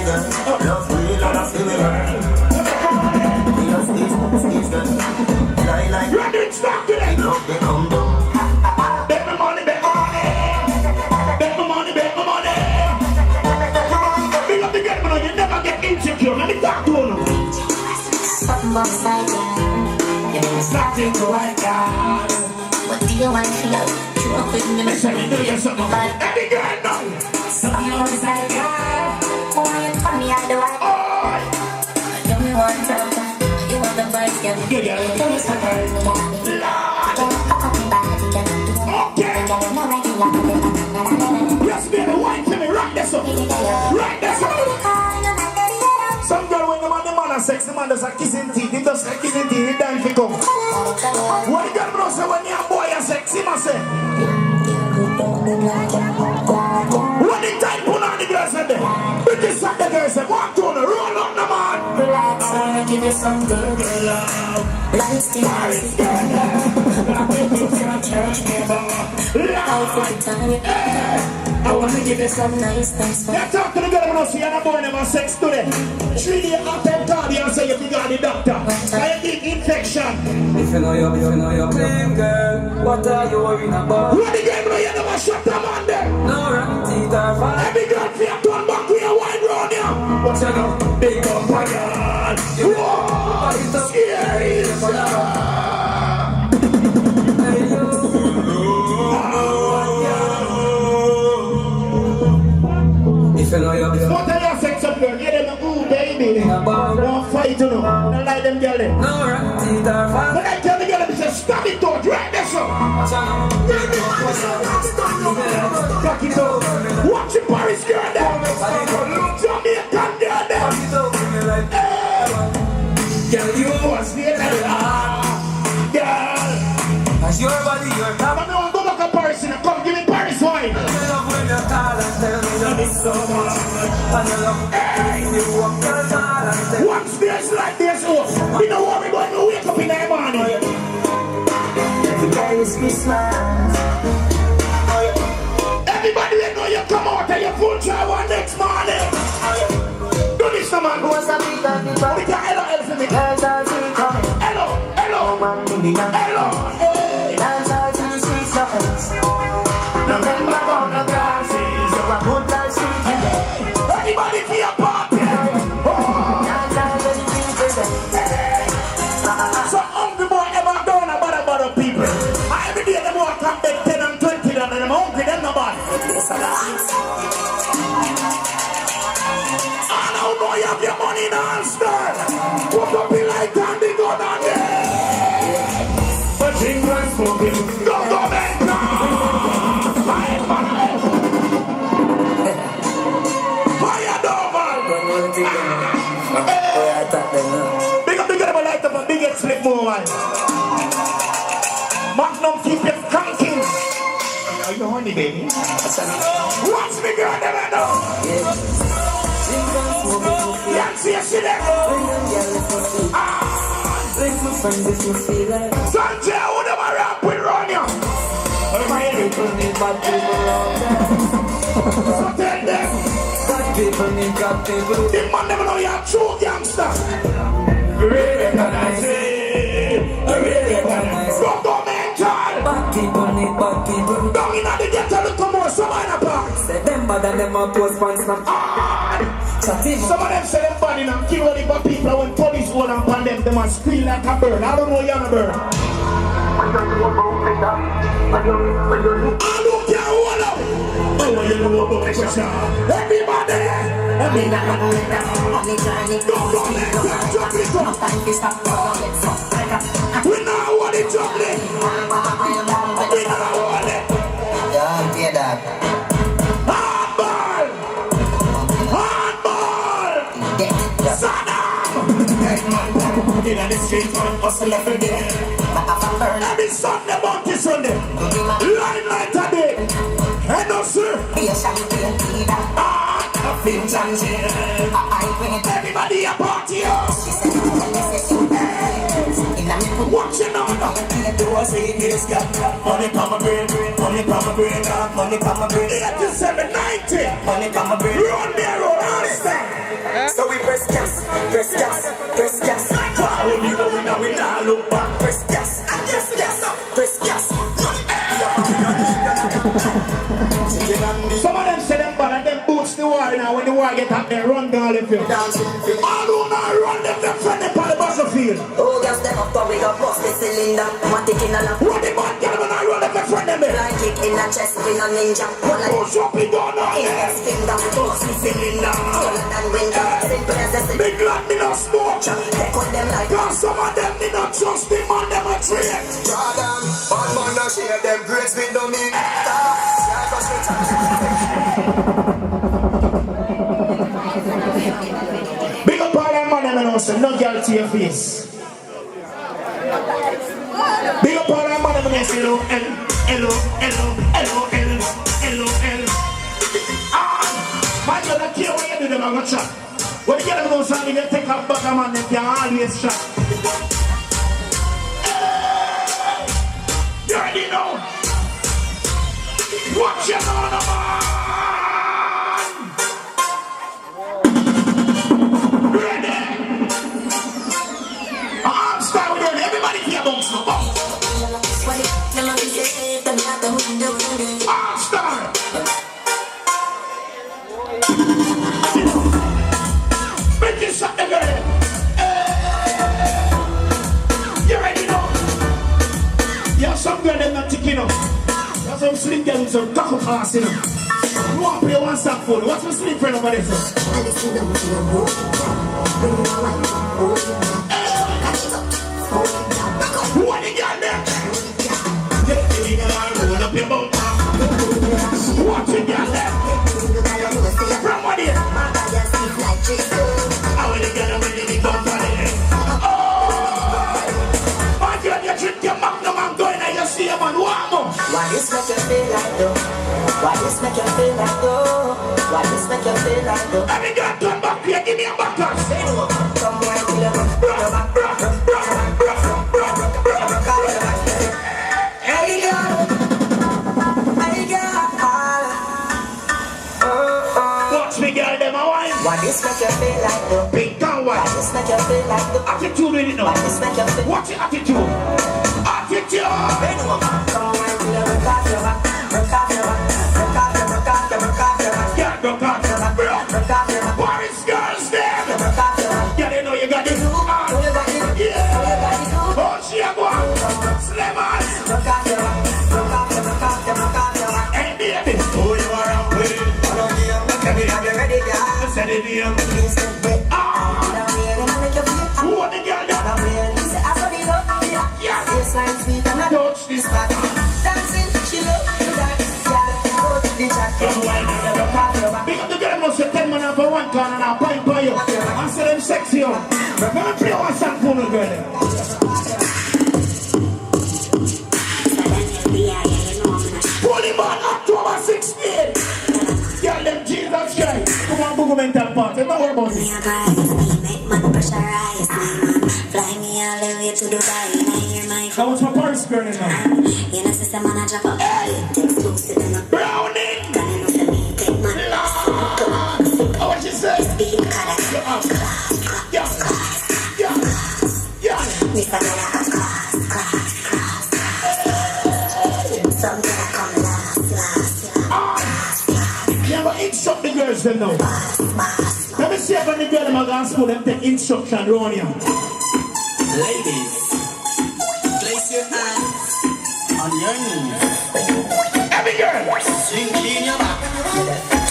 girl. Love real and a feel girl. We are stage girl. Lie like Ready, stop today. love they come down. Bet my money, bet my money. Bet my money, bet my money. Big up the game, man. You never get insecure. Let me talk to you. Something upside down. You mean it's Starting to white out. what do you want to know? You up with me, Listen, you do you something. Every girl now. something upside down. Why you tell me I do it? Oh, You me want to you want the vibes, girl. yeah. Tell me something, Lord. Yes, baby, wine to me. Right there, so. Right there, so. Some girl when the man are sex, the man does a kissing teeth. He does a kissing teeth. He dance for come. What the girl bro say when your boy are sexy, man say. What the time put on the girl said there? Because the girl said, walk to the roll up the man. Relax, I'll give you some good love. Life's still nice. I'll take the time. I wanna give you some nice things. Yeah, talk to the girl when I see you're born them sex today. 3 days after cardio say you got the doctor. I think infection. If you know your claim, girl, what are you worrying about? What the girl know you never shut them on there. No rotten teeth or fat. Every girl feel turn back with a wine round here. What you know? Big up my girl. Whoa, scary. Hey, you. If you know your What are your sex up girl? Get them a ooh baby. about Don't fight you know. Don't like them girl. no rotten teeth or fat. When I tell the girl, they say stop it out right there so. What you know? Back it up. Watch the Paris girl there. Jamaican girl there. Girl, you was there. Girl. As your body, your top. I don't go back to Paris and come give me Paris wine. I love when you call and tell me that it's so much. And you love when you walk your tall and tell me. Once there's like this, oh, you know what we're going to wake up in the morning. Every day is Christmas. Everybody they know you come out and you full travel next morning. Do this, man. What's up, big and big We got hello for me. Girls are still coming. Hello, hello, 1 million. hello. Hey. Dance all to the streets, nothings. November on the grasses. So I put that street in there. Everybody for your party. Oh. Dance all to the streets, So hungry boy ever done a bother people. Every day them walk and beg 10 and 20 and them hungry, them nobody. I don't know you have your money in hand, stir. Put up the light and the gun on there. But drink and smoking, don't go back now. Fire Dover. Big up the girl light up a big head slip more wine. Magnum keep you cranking. Are you honey, baby? Watch me girl, never know. Yancy, you see that? Sanjay, who never rap with Ronnie? People need bad people around them. So tell them, Bad people need bad people. the man never know you're a true gangster. Recognize it. Recognize it. Governmental. Bad people need bad people. Down in the ghetto, look come on, some in a park. Say them bad and them a post pants now. Chatting. Some of them say them bad and kill all the bad people when police hold them upon them, they must scream like a bird. I don't know you're a bird. I don't care what up. Oh, what you know about pressure? Everybody. We know what it's juggling. We know what it. Yeah, hear that. Hardball. Hardball. Saddam. In the street, man, hustle every day. Every Sunday, Monday, Sunday. Limelight today. Hey, no, sir. Everybody a party, watch it now. Do I say this guy? Money come my brain, money come my brain, money come my brain. 87, 90. Money come my brain. Run there, run, understand? Press gas, press gas. When we go in, we not look back. Press gas, press gas, press gas. Some of them say them bad and them boots the war now. When the war get up, they run down the field. All who not run them friend them on the battlefield. Oh, gas them up, but we got bust the cylinder. Matic in a lap. Run them on, get them and I run them friend them. Blind kick in a chest, we no ninja. One like Push up it down on index finger. bust the cylinder. Taller than winter. Simple as a simple. Big glad me not smoke. Take on them like Cause some of them me not trust them on them a train. Jordan, bad man a share them grades with no me. Big up all them man them and also no girl to your face. Big up all them man them and say hello, hello, hello, hello, hello, hello, hello. My God, I care what you do them, I'm gonna chat. When you get them those songs, they take a back man, they can always chat. You already know. Watch your man, man. Ready? I'm starting with them. Everybody here bounce now. I'm starting. Make this up again. You already know. You have some girl that not ticking up. You have some slim girl with some taco ass in them. You want to play one stop for you. What's my slim friend over there, sir? What the girl there? Get the girl and roll up your boat. Watch the girl there. From what here? I want to get a really big bump on it. Oh! My girl, you drink your magnum and go in and you see a man warm up. Why this make you feel like though? Why this make you feel like though? Why this make you feel like though? Every girl come back here, give me a back up. Come where you live. Hey girl, hey girl. Watch me girl, them a wine. Why this make you feel like though? Pink and Why white. this make you feel like though? Attitude with it now. Why this make you feel? Watch your attitude. Attitude. Come where you live. Rock off your back, rock off your back, rock off your back, rock off your back. Yeah, rock off your back, bro. Rock off your back, Paris girls there. rock off your back. Yeah, they know you got it. Yeah. Oh, she a go. Slim ass. Rock off your back, rock off your back, rock off your back. Hey, baby. Who you are up with? Are you ready, girl? I said it here. Ah. Who are the girl there? Yeah. Touch this. Big up the girl must say 10 man for one corner and a pint for you. I say them sexy yo. We're gonna play one song for the girl. Holy man, October 16th. Girl, them Jesus Christ. Come on, Google mental part. Don't worry about it. Fly me all the way to Dubai. Now what's my Paris girl in now? You know, sister, man, I drop up. Exclusive and up. Brownie. Oh, what she say? Yeah. Yeah. Yeah. Yeah, but instruct the girls them now. Let me see if any girl them are going to school them take instruction around here. Ladies, place your hands on your knees. Every girl, Swing clean your back.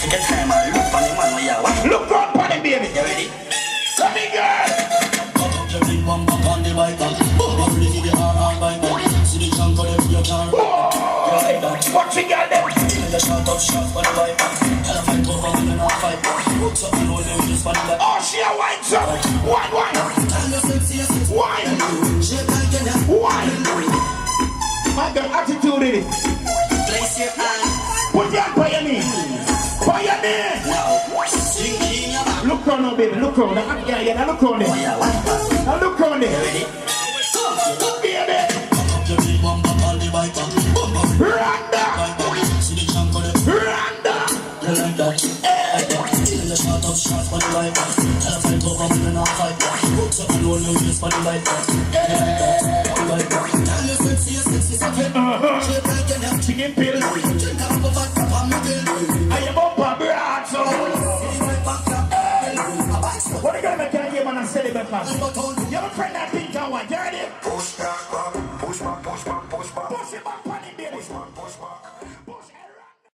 Take your time and look for the man where you want. look out for the baby. You ready? Come here, girl. Cut up your big bum back on the bike. Bump ready for the hard bike. See the chunk of the your car. You like that? Watch the girl them. Give the shot up shot for the bike. Tell a fight over when you not fight. Put something on them just for the back. Oh, she a wine, sir. Wine. Tell the sexiest. Wine. Shake like you know. Wine. My girl, attitude in it. Place your hands. Put your hand by your knee. By your knee. Now, swing clean your back. Look around now, baby. Look around. Yeah, look around there. Yeah, one pass. Now look around there. Ready? Baby. Cut up your big bum back on the bike. Randa. See the chunk of the Randa. you like that? Like that. Give the shot up shot for the bike. Tell a fight over when you not fight. roll your waist for the like that. Like that. Tell you sexy, sexy, sexy. Shape like you have Chicken pills. drink up a vodka from me bill. I am up a broad, so. What are you gonna make a game and a celebrate, man? You have a friend that pink and white, you ready? Push that back.